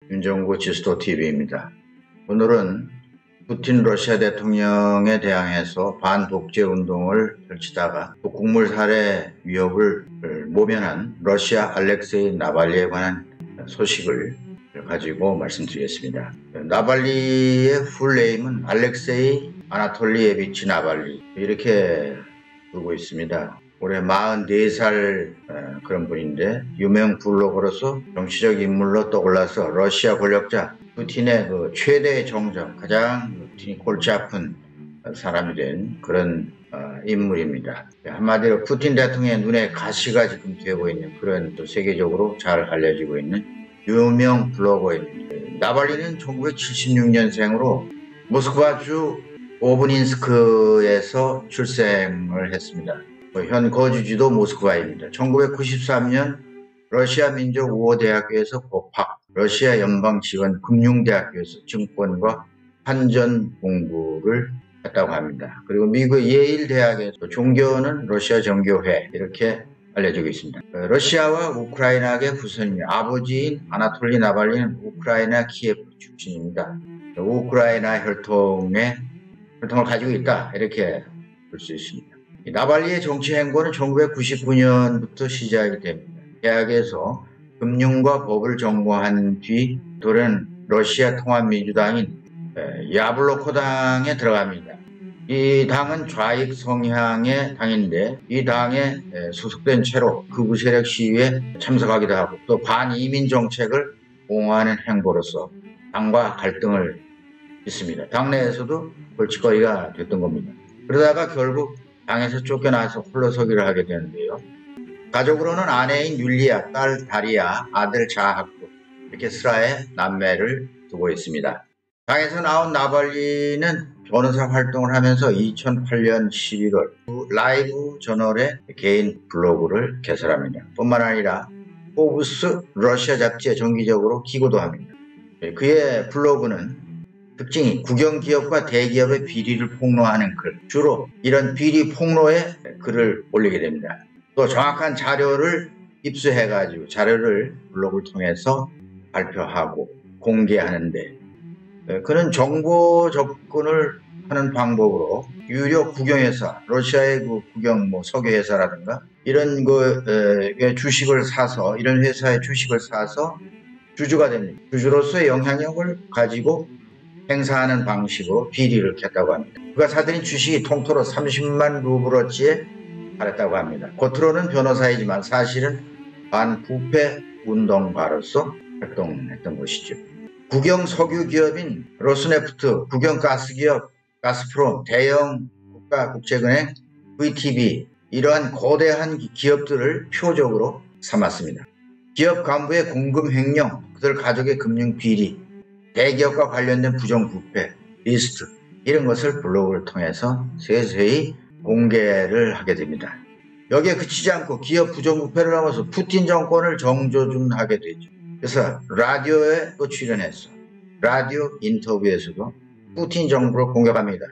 윤정구 지스토TV입니다. 오늘은 푸틴 러시아 대통령에 대항해서 반독재 운동을 펼치다가 북극물 살해 위협을 모면한 러시아 알렉세이 나발리에 관한 소식을 가지고 말씀드리겠습니다. 나발리의 풀네임은 알렉세이 아나톨리에비치 나발리, 이렇게 부르고 있습니다. 올해 44살 그런 분인데, 유명 블로거로서 정치적 인물로 떠올라서 러시아 권력자 푸틴의 그 최대의 정적, 가장 푸틴이 골치 아픈 사람이 된 그런 인물입니다. 한마디로 푸틴 대통령의 눈에 가시가 지금 되고 있는 그런, 또 세계적으로 잘 알려지고 있는 유명 블로거입니다. 나발리는 1976년생으로 모스크바주 오브닌스크에서 출생을 했습니다. 현 거주지도 모스크바입니다. 1993년 러시아 민족우호대학교에서 법학, 러시아 연방지원금융대학교에서 증권과 환전 공부를 했다고 합니다. 그리고 미국 예일 대학에서 종교는 러시아 정교회, 이렇게 알려지고 있습니다. 러시아와 우크라이나의 후손입니다. 아버지인 아나톨리 나발리는 우크라이나 키예프 출신입니다. 우크라이나 혈통을 가지고 있다, 이렇게 볼 수 있습니다. 나발리의 정치 행보는 1999년부터 시작이 됩니다. 대학에서 금융과 법을 전공한 뒤 돌은 러시아 통합민주당인 야블로코당에 들어갑니다. 이 당은 좌익 성향의 당인데, 이 당에 소속된 채로 극우 세력 시위에 참석하기도 하고, 또 반이민 정책을 옹호하는 행보로서 당과 갈등을 있습니다. 당내에서도 벌칙거리가 됐던 겁니다. 그러다가 결국 당에서 쫓겨나서 홀로 서기를 하게 되는데요. 가족으로는 아내인 율리아, 딸 다리아, 아들 자하크, 이렇게 스라의 남매를 두고 있습니다. 당에서 나온 나발리는 변호사 활동을 하면서 2008년 11월 라이브 저널의 개인 블로그를 개설합니다. 뿐만 아니라 포브스 러시아 잡지에 정기적으로 기고도 합니다. 그의 블로그는 특징이 국영기업과 대기업의 비리를 폭로하는 글, 주로 이런 비리 폭로에 글을 올리게 됩니다. 또 정확한 자료를 입수해가지고 자료를 블로그를 통해서 발표하고 공개하는데, 그는 정보 접근을 하는 방법으로 유료 국영회사, 러시아의 그 국영 석유회사라든가 이런 주식을 사서, 이런 회사의 주식을 사서 주주가 됩니다. 주주로서의 영향력을 가지고 행사하는 방식으로 비리를 켰다고 합니다. 그가 사들인 주식이 통틀어 30만 루블어치에 달했다고 합니다. 겉으로는 변호사이지만 사실은 반부패 운동가로서 활동했던 것이죠. 국영 석유기업인 로스네프트, 국영 가스기업 가스프롬, 대형 국가국제은행 VTB, 이러한 거대한 기업들을 표적으로 삼았습니다. 기업 간부의 공금 횡령, 그들 가족의 금융 비리, 대기업과 관련된 부정부패 리스트, 이런 것을 블로그를 통해서 세세히 공개를 하게 됩니다. 여기에 그치지 않고 기업 부정부패를 넘어서 푸틴 정권을 정조준하게 되죠. 그래서 라디오에 또 출연해서 라디오 인터뷰에서도 푸틴 정부를 공격합니다.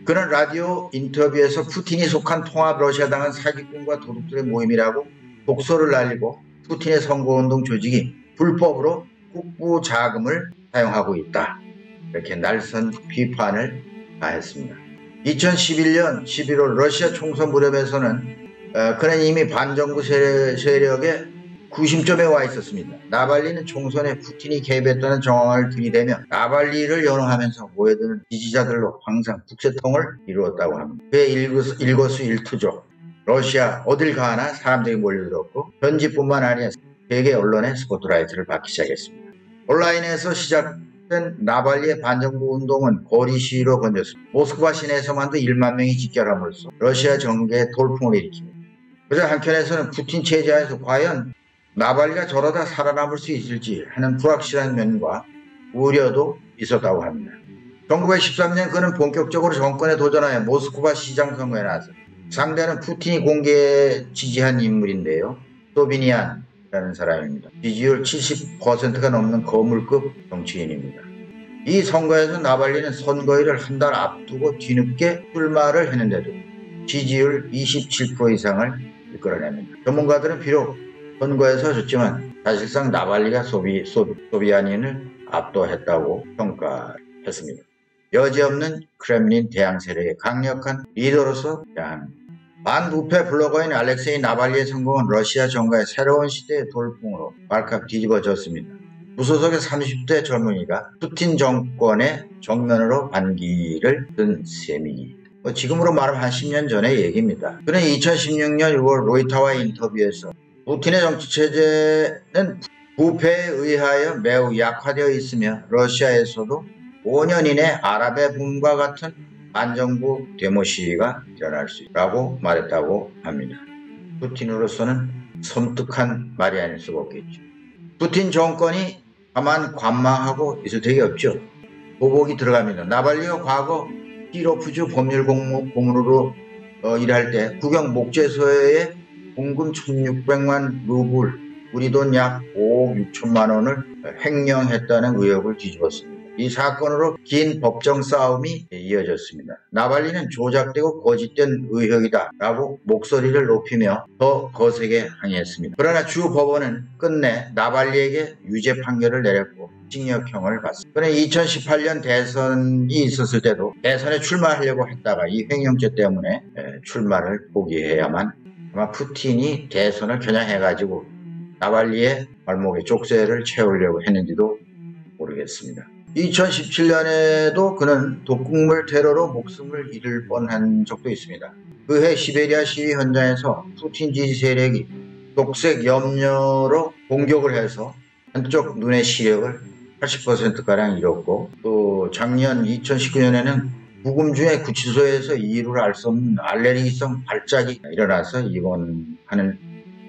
그는 라디오 인터뷰에서 푸틴이 속한 통합 러시아당은 사기꾼과 도둑들의 모임이라고 독소를 날리고, 푸틴의 선거운동 조직이 불법으로 국부 자금을 사용하고 있다, 이렇게 날선 비판을 가했습니다. 2011년 11월 러시아 총선 무렵에서는 그는 이미 반정부 세력의 구심점에 와 있었습니다. 나발리는 총선에 푸틴이 개입했다는 정황을 들이대며 나발리를 연호하면서 모여드는 지지자들로 항상 국세통을 이루었다고 합니다. 그의 일거수일투족, 러시아 어딜 가나 사람들이 몰려들었고, 현지뿐만 아니라 세계 언론의 스포트라이트를 받기 시작했습니다. 온라인에서 시작된 나발리의 반정부 운동은 거리 시위로 번졌습니다. 모스크바 시내에서만도 1만 명이 집결함으로써 러시아 정계에 돌풍을 일으킵니다. 그래서 한켠에서는 푸틴 체제하에서 과연 나발리가 저러다 살아남을 수 있을지 하는 불확실한 면과 우려도 있었다고 합니다. 1913년 그는 본격적으로 정권에 도전하여 모스크바 시장 선거에 나서 상대는 푸틴이 공개 지지한 인물인데요. 소비니안이라는 사람입니다. 지지율 70%가 넘는 거물급 정치인입니다. 이 선거에서 나발리는 선거일을 한 달 앞두고 뒤늦게 출마를 했는데도 지지율 27% 이상을 이끌어냅니다. 전문가들은 비록 선거에서 졌지만 사실상 나발리가 소비아닌을 압도했다고 평가했습니다. 여지없는 크렘린 대항 세력의 강력한 리더로서 대항합니다. 반부패 블로거인 알렉세이 나발리의 성공은 러시아 정가의 새로운 시대의 돌풍으로 발칵 뒤집어졌습니다. 무소속의 30대 젊은이가 푸틴 정권의 정면으로 반기를 든 셈이니 지금으로 말하면 한 10년 전의 얘기입니다. 그는 2016년 6월 로이터와의 인터뷰에서 푸틴의 정치체제는 부패에 의하여 매우 약화되어 있으며 러시아에서도 5년 이내 아랍의 붐과 같은 반정부 데모 시위가 일어날 수 있다고 말했다고 합니다. 푸틴으로서는 섬뜩한 말이 아닐 수가 없겠죠. 푸틴 정권이 가만 관망하고 있을 적이 없죠. 보복이 들어갑니다. 나발리가 과거 히로프주 법률고문으로 일할 때 국영 목재소에 공금 1600만 루블, 우리 돈 약 5억 6천만 원을 횡령했다는 의혹을 뒤집었습니다. 이 사건으로 긴 법정 싸움이 이어졌습니다. 나발리는 조작되고 거짓된 의혹이다 라고 목소리를 높이며 더 거세게 항의했습니다. 그러나 주 법원은 끝내 나발리에게 유죄 판결을 내렸고 징역형을 받습니다. 그러나 2018년 대선이 있었을 때도 대선에 출마하려고 했다가 이 횡령죄 때문에 출마를 포기해야만 아마 푸틴이 대선을 겨냥해가지고 나발리의 발목에 족쇄를 채우려고 했는지도 모르겠습니다. 2017년에도 그는 독극물 테러로 목숨을 잃을 뻔한 적도 있습니다. 그해 시베리아 시위 현장에서 푸틴 지지 세력이 녹색 염료로 공격을 해서 한쪽 눈의 시력을 80%가량 잃었고, 또 작년 2019년에는 부금 중에 구치소에서 이유를 알 수 없는 알레르기성 발작이 일어나서 입원하는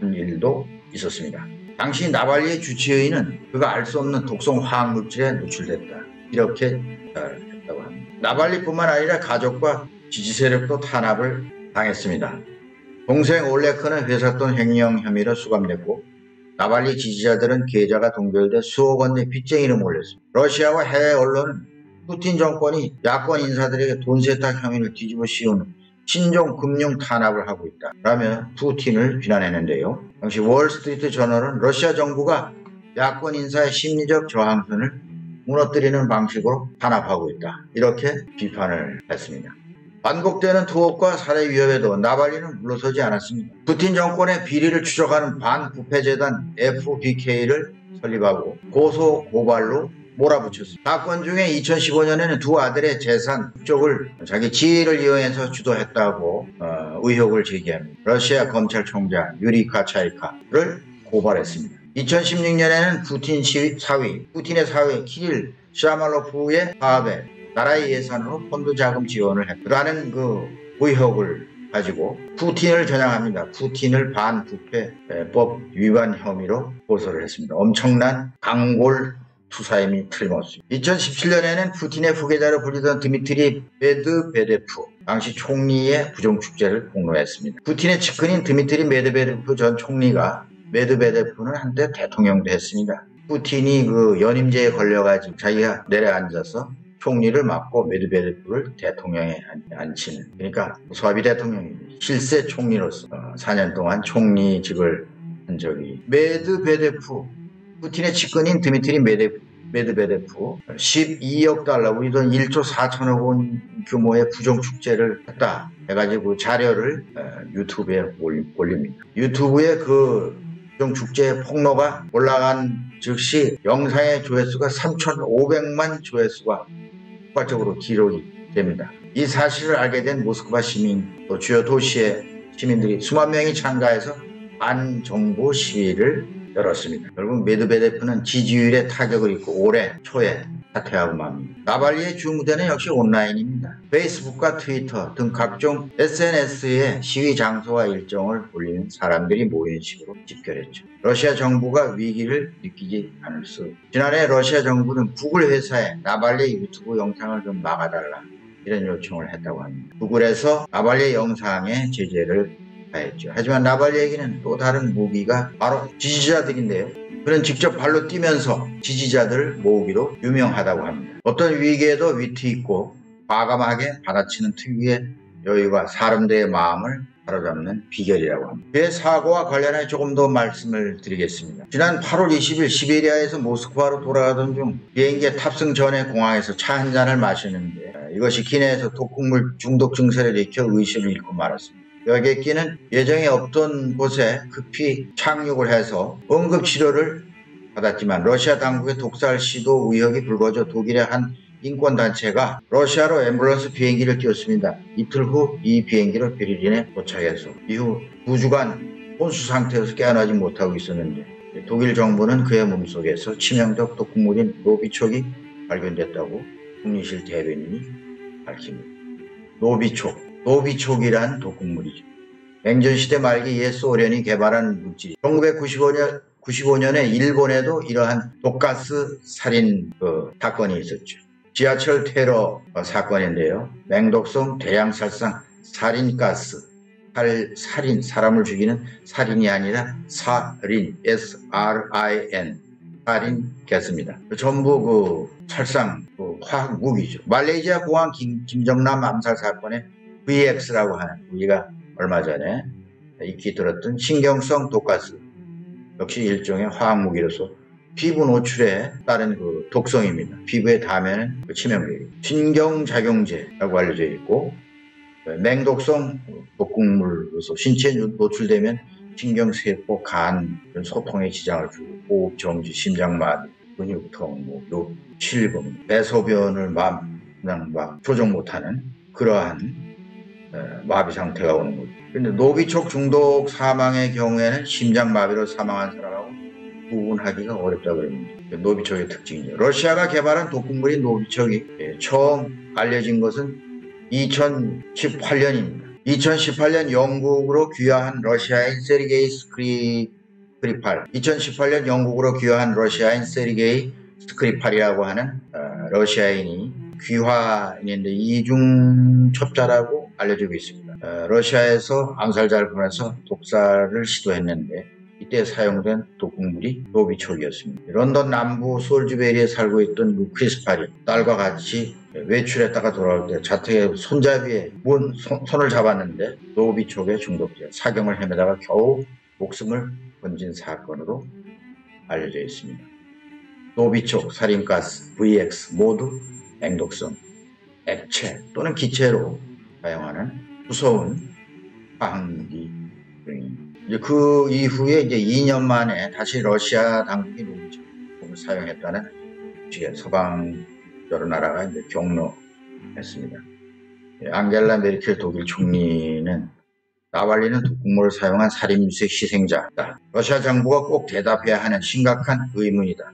일도 있었습니다. 당시 나발리의 주치의는 그가 알 수 없는 독성 화학물질에 노출됐다, 이렇게 했다고 합니다. 나발리뿐만 아니라 가족과 지지 세력도 탄압을 당했습니다. 동생 올레크는 회사돈 횡령 혐의로 수감됐고, 나발리 지지자들은 계좌가 동결돼 수억 원의 빚쟁이를 몰렸습니다. 러시아와 해외 언론은 푸틴 정권이 야권 인사들에게 돈 세탁 혐의를 뒤집어 씌우는 신종 금융 탄압을 하고 있다 라며 푸틴을 비난했는데요. 당시 월스트리트 저널은 러시아 정부가 야권 인사의 심리적 저항선을 무너뜨리는 방식으로 탄압하고 있다, 이렇게 비판을 했습니다. 반복되는 투옥과 살해 위협에도 나발리는 물러서지 않았습니다. 푸틴 정권의 비리를 추적하는 반부패재단 FBK를 설립하고 고소 고발로 몰아붙였습니다. 사건 중에 2015년에는 두 아들의 재산 축적을 자기 지위를 이용해서 주도했다고 의혹을 제기합니다. 러시아 검찰총장 유리 카차이카를 고발했습니다. 2016년에는 푸틴의 사위 키릴 샤말로프의 사업에 나라의 예산으로 펀드 자금 지원을 했다는 그 의혹을 가지고 푸틴을 겨냥합니다. 푸틴을 반부패법 위반 혐의로 고소를 했습니다. 엄청난 강골 투사임이 틀림없습니다. 2017년에는 푸틴의 후계자로 불리던 드미트리 메드베데프 당시 총리의 부정축제를 폭로했습니다. 푸틴의 측근인 드미트리 메드베데프 전 총리가, 메드베데프는 한때 대통령도 했습니다. 푸틴이 그 연임제에 걸려가지고 자기가 내려앉아서 총리를 맡고 메드베데프를 대통령에 앉히는, 그러니까 소아비 대통령입니다. 실세 총리로서 4년 동안 총리직을 한 적이, 푸틴의 측근인 드미트리 메드베데프 12억 달러, 우리 돈 1조 4천억 원 규모의 부정축제를 했다 해가지고 자료를 유튜브에 올립니다. 유튜브에 그 부정축제 폭로가 올라간 즉시 영상의 조회수가 3,500만 조회수가 폭발적으로 기록이 됩니다. 이 사실을 알게 된 모스크바 시민, 또 주요 도시의 시민들이 수만 명이 참가해서 반정부 시위를 열었습니다. 결국 메드베데프는 지지율에 타격을 입고 올해 초에 사퇴하고 맙니다. 나발리의 주무대는 역시 온라인입니다. 페이스북과 트위터 등 각종 SNS에 시위 장소와 일정을 올리는 사람들이 모이는 식으로 집결했죠. 러시아 정부가 위기를 느끼지 않을 수. 지난해 러시아 정부는 구글 회사에 나발리 유튜브 영상을 좀 막아달라, 이런 요청을 했다고 합니다. 구글에서 나발리 영상에 제재를 했죠. 하지만 나발리에게는 또 다른 무기가 바로 지지자들인데요. 그는 직접 발로 뛰면서 지지자들을 모으기로 유명하다고 합니다. 어떤 위기에도 위트 있고 과감하게 받아치는 특유의 여유가 사람들의 마음을 바로잡는 비결이라고 합니다. 그의 사고와 관련해 조금 더 말씀을 드리겠습니다. 지난 8월 20일 시베리아에서 모스크바로 돌아가던 중 비행기에 탑승 전에 공항에서 차 한 잔을 마셨는데 이것이 기내에서 독극물 중독 증세를 일으켜 의식을 잃고 말았습니다. 여객기는 예정에 없던 곳에 급히 착륙을 해서 응급치료를 받았지만 러시아 당국의 독살 시도 의혹이 불거져 독일의 한 인권단체가 러시아로 앰뷸런스 비행기를 띄웠습니다. 이틀 후 이 비행기로 베를린에 도착해서 이후 2주간 혼수 상태에서 깨어나지 못하고 있었는데 독일 정부는 그의 몸속에서 치명적 독극물인 노비촉이 발견됐다고 국리실 대변인이 밝힙니다. 노비촉이란 독극물이죠. 냉전시대 말기 옛 소련이 개발한 물질. 1995년에 일본에도 이러한 독가스 살인 사건이 있었죠. 지하철 테러 사건인데요. 맹독성 대량살상 살인가스, 살인, 사람을 죽이는 살인이 아니라 사린, S-R-I-N, 살인 가스입니다. 전부 찰상 화학 무기죠. 말레이시아 공항 김정남 암살 사건의 VX라고 하는 우리가 얼마 전에 익히 들었던 신경성 독가스 역시 일종의 화학 무기로서 피부 노출에 따른 독성입니다. 피부에 닿으면 치명적이에요. 신경작용제라고 알려져 있고 맹독성 독극물로서 신체에 노출되면 신경세포, 간, 소통에 지장을 주고 호흡정지, 심장마비, 근육통, 실금, 배소변을 그냥 조정 못하는 그러한 마비 상태가 오는 거죠. 그런데 노비촉 중독 사망의 경우에는 심장마비로 사망한 사람하고 구분하기가 어렵다고 합니다. 노비촉의 특징이죠. 러시아가 개발한 독극물인 노비촉이 처음 알려진 것은 2018년입니다. 2018년 영국으로 귀화한 러시아인 세르게이 스크리팔이라고 하는 러시아인이 귀화인인데 이중첩자라고 알려지고 있습니다. 러시아에서 암살자를 보내서 독살을 시도했는데 이때 사용된 독극물이 노비촉이었습니다. 런던 남부 솔즈베리에 살고 있던 크리스팔이 딸과 같이 외출했다가 돌아올 때 자택의 손잡이에 손을 잡았는데 노비촉에 중독되어 사경을 헤매다가 겨우 목숨을 건진 사건으로 알려져 있습니다. 노비촉, 살인가스, VX 모두 맹독성, 액체 또는 기체로 사용하는 무서운 화학무기 등입니다. 그 이후에 2년 만에 다시 러시아 당국이 노비촉을 사용했다는 서방 여러 나라가 격려했습니다. 앙겔라 메르켈 독일 총리는 나발리는 독극물을 사용한 살인미수의 희생자다. 러시아 정부가 꼭 대답해야 하는 심각한 의문이다.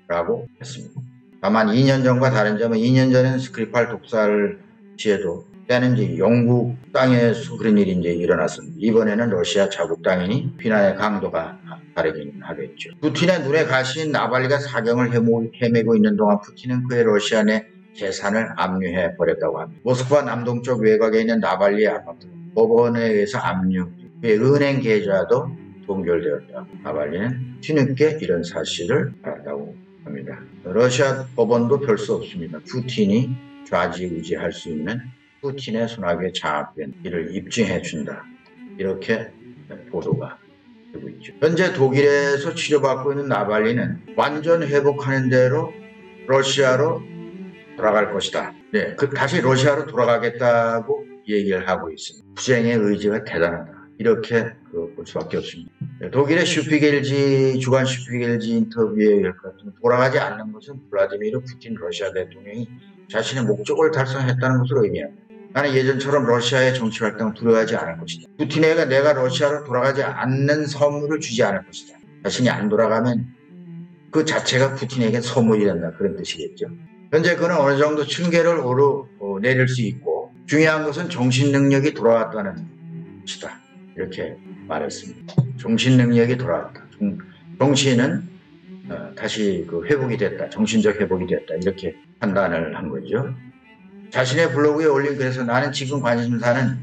라고 했습니다. 다만 2년 전과 다른 점은 2년 전에는 스크리팔 독살 시에도 때는 영국 땅에서 그런 일이 일어났습니다. 이번에는 러시아 자국 땅이니 비난의 강도가 다르긴 하겠죠. 푸틴의 눈에 가신 나발리가 사경을 헤매고 있는 동안 푸틴은 그의 러시아 내 재산을 압류해 버렸다고 합니다. 모스크바 남동쪽 외곽에 있는 나발리의 아파트 법원에 의해서 압류, 그의 은행 계좌도 동결되었다. 나발리는 뒤늦게 이런 사실을 알았다고 합니다. 러시아 법원도 별 수 없습니다. 푸틴이 좌지우지할 수 있는 푸틴의 손아귀에 장악된 이를 입증해준다. 이렇게 보도가 되고 있죠. 현재 독일에서 치료받고 있는 나발리는 완전 회복하는 대로 러시아로 돌아갈 것이다. 네, 다시 러시아로 돌아가겠다고 얘기를 하고 있습니다. 투쟁의 의지가 대단하다. 이렇게 볼 수밖에 없습니다. 독일의 주간 슈피겔지 인터뷰에 같은 돌아가지 않는 것은 블라디미르 푸틴 러시아 대통령이 자신의 목적을 달성했다는 것을 의미합니다. 나는 예전처럼 러시아의 정치 활동을 두려워하지 않을 것이다. 푸틴에게 내가 러시아로 돌아가지 않는 선물을 주지 않을 것이다. 자신이 안 돌아가면 그 자체가 푸틴에게 선물이 된다. 그런 뜻이겠죠. 현재 그는 어느 정도 층계를 오르내릴 수 있고 중요한 것은 정신능력이 돌아왔다는 것이다. 이렇게 말했습니다. 정신능력이 돌아왔다. 정신은 다시 회복이 됐다. 정신적 회복이 됐다. 이렇게 판단을 한 거죠. 자신의 블로그에 올린 글에서 나는 지금 관심사는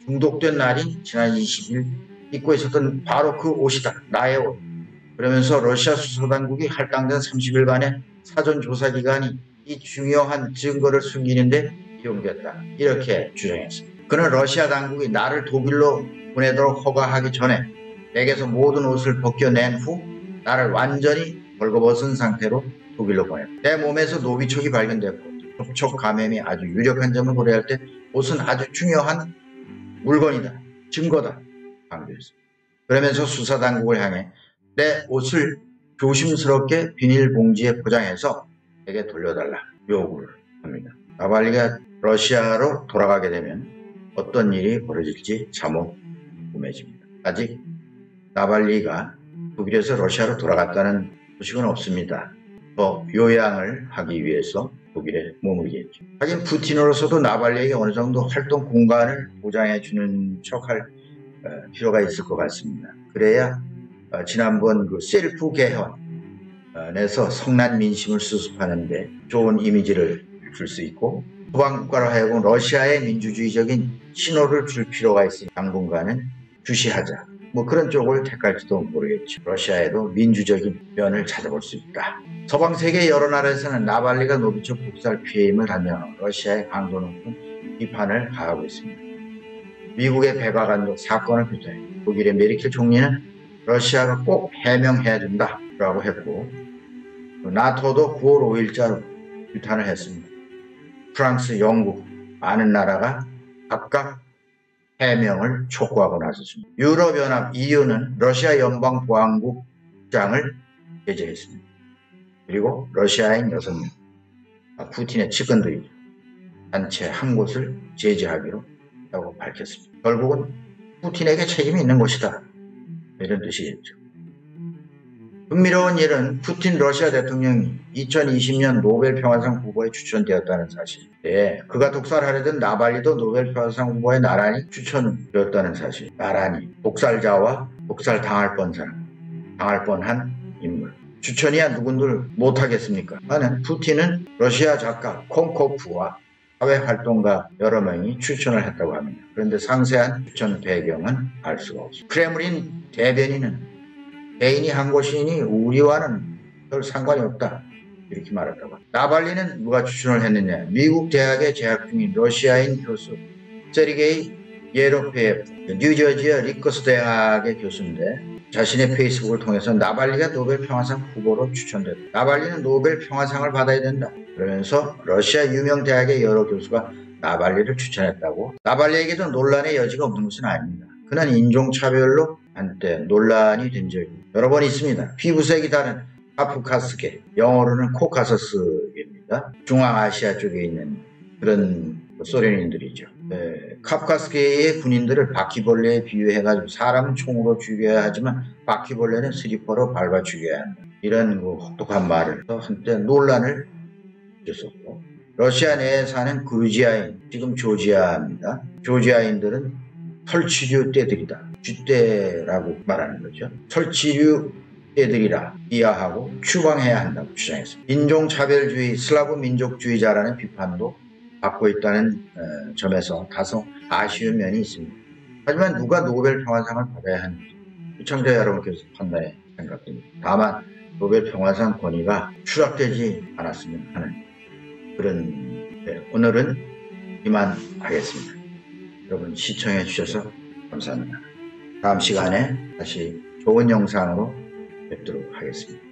중독된 날인 지난 20일 입고 있었던 바로 그 옷이다. 나의 옷. 그러면서 러시아 수사당국이 할당된 30일간의 사전조사 기간이 이 중요한 증거를 숨기는데 이용됐다. 이렇게 주장했습니다. 그는 러시아 당국이 나를 독일로 보내도록 허가하기 전에 백에서 모든 옷을 벗겨낸 후 나를 완전히 벌거벗은 상태로 독일로 보냈다. 내 몸에서 노비촉이 발견됐고 접촉 감염이 아주 유력한 점을 고려할 때 옷은 아주 중요한 물건이다. 증거다. 강조했습니다. 그러면서 수사당국을 향해 내 옷을 조심스럽게 비닐봉지에 포장해서 내게 돌려달라 요구를 합니다. 나발리가 러시아로 돌아가게 되면 어떤 일이 벌어질지 참으로 궁금해집니다. 아직 나발리가 독일에서 러시아로 돌아갔다는 소식은 없습니다. 더 요양을 하기 위해서 독일에 머물겠죠. 하긴 푸틴으로서도 나발리에게 어느 정도 활동 공간을 보장해주는 척할 필요가 있을 것 같습니다. 그래야 지난번 그 셀프 개헌에서 성난 민심을 수습하는데 좋은 이미지를 줄 수 있고 소방국가로 하여금 러시아의 민주주의적인 신호를 줄 필요가 있으니 당분간은 주시하자. 뭐 그런 쪽을 택할지도 모르겠죠. 러시아에도 민주적인 면을 찾아볼 수 있다. 서방 세계 여러 나라에서는 나발리가 노비촉 독살 피해임을 단정하고 러시아의 강도 높은 비판을 가하고 있습니다. 미국의 백악관도 사건을 규탄해 독일의 메르켈 총리는 러시아가 꼭 해명해야 된다라고 했고 나토도 9월 5일자로 규탄을 했습니다. 프랑스, 영국 많은 나라가 각각 해명을 촉구하고 나섰습니다. 유럽연합 EU는 러시아 연방보안국장을 제재했습니다. 그리고 러시아인 6명, 푸틴의 측근들이죠. 단체 한 곳을 제재하기로 했다고 밝혔습니다. 결국은 푸틴에게 책임이 있는 것이다. 이런 뜻이겠죠. 흥미로운 일은 푸틴 러시아 대통령이 2020년 노벨 평화상 후보에 추천되었다는 사실. 그가 독살하려던 나발리도 노벨 평화상 후보에 나란히 추천되었다는 사실. 나란히 독살자와 독살당할 뻔 사람, 당할 뻔한 인물. 추천이야 누군들 못하겠습니까? 하는 푸틴은 러시아 작가 콩코프와 사회활동가 여러 명이 추천을 했다고 합니다. 그런데 상세한 추천 배경은 알 수가 없습니다. 크렘린 대변인은 개인이 한 것이니 우리와는 별 상관이 없다. 이렇게 말했다고 합니다. 나발리는 누가 추천을 했느냐. 미국 대학에 재학 중인 러시아인 교수 세르게이 예로페예프 뉴저지아 리커스 대학의 교수인데 자신의 페이스북을 통해서 나발리가 노벨 평화상 후보로 추천됐다. 나발리는 노벨 평화상을 받아야 된다. 그러면서 러시아 유명 대학의 여러 교수가 나발리를 추천했다고. 나발리에게도 논란의 여지가 없는 것은 아닙니다. 그는 인종차별로 한때 논란이 된 적이 여러 번 있습니다. 피부색이 다른 카프카스계, 영어로는 코카서스계입니다. 중앙아시아 쪽에 있는 그런 소련인들이죠. 카프카스계의 군인들을 바퀴벌레에 비유해가지고 사람은 총으로 죽여야 하지만 바퀴벌레는 스리퍼로 밟아 죽여야 한다. 이런 혹독한 말을 한때 논란을 줬었고, 러시아 내에 사는 그루지아인, 지금 조지아입니다. 조지아인들은 설치류 떼들이다. 쥐떼라고 말하는 거죠. 설치류 떼들이라 이해하고 추방해야 한다고 주장했습니다. 인종차별주의, 슬라브 민족주의자라는 비판도 받고 있다는 점에서 다소 아쉬운 면이 있습니다. 하지만 누가 노벨 평화상을 받아야 하는지 시청자 여러분께서 판단해 생각됩니다. 다만 노벨 평화상 권위가 추락되지 않았으면 하는 그런 오늘은 이만하겠습니다. 여러분 시청해 주셔서 감사합니다. 다음 시간에 다시 좋은 영상으로 뵙도록 하겠습니다.